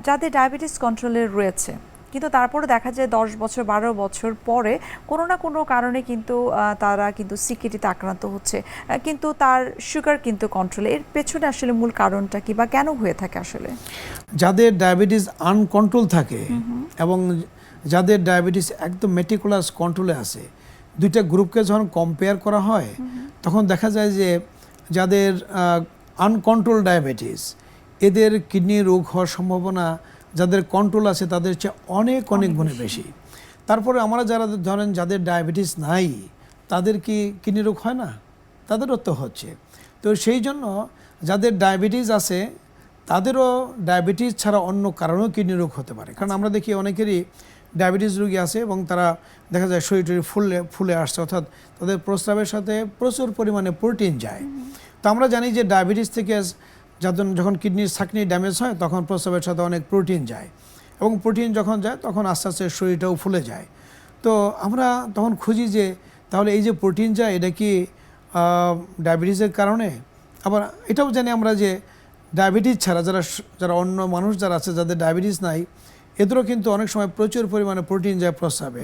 যাদের ডায়াবেটিস কন্ট্রোলে রয়েছে কিন্তু তারপরে দেখা যায় 10 বছর 12 বছর পরে কোনো না কোনো কারণে কিন্তু তারা কিন্তু সিকিটিতে আক্রান্ত হচ্ছে, কিন্তু তার সুগার কিন্তু কন্ট্রোলে। এর পেছনে আসলে মূল কারণটা কি বা কেন হয়ে থাকে আসলে? যাদের ডায়াবেটিস আনকন্ট্রোল থাকে এবং যাদের ডায়াবেটিস একদম মেটিকুলাস কন্ট্রোলে আছে, দুইটা গ্রুপকে যখন কম্পেয়ার করা হয় তখন দেখা যায় যে যাদের আনকন্ট্রোল ডায়াবেটিস, এদের কিডনি রোগ হওয়ার সম্ভাবনা যাদের কন্ট্রোল আছে তাদের চেয়ে অনেক অনেক গুণে বেশি। তারপরে আমরা যারা ধরেন যাদের ডায়াবেটিস নাই, তাদের কি কিডনি রোগ হয় না? তাদেরও তো হচ্ছে। তো সেই জন্য যাদের ডায়াবেটিস আছে তাদেরও ডায়াবেটিস ছাড়া অন্য কারণেও কিডনি রোগ হতে পারে। কারণ আমরা দেখি অনেকেরই ডায়াবেটিস রোগী আছে এবং তারা দেখা যায় শরীর ফুলে আসছে, অর্থাৎ তাদের প্রস্রাবের সাথে প্রচুর পরিমাণে প্রোটিন যায়। তো আমরা জানি যে ডায়াবেটিস থেকে যখন কিডনির ছাঁকনি ড্যামেজ হয় তখন প্রস্রাবের সাথে অনেক প্রোটিন যায়, এবং প্রোটিন যখন যায় তখন আস্তে আস্তে শরীরটাও ফুলে যায়। তো আমরা তখন খুঁজি যে তাহলে এই যে প্রোটিন যায় এটা কি ডায়াবেটিসের কারণে? আবার এটাও জানি আমরা যে ডায়াবেটিস ছাড়া যারা অন্য মানুষ যারা আছে যাদের ডায়াবেটিস নাই, এদেরও কিন্তু অনেক সময় প্রচুর পরিমাণে প্রোটিন যায় প্রস্রাবে।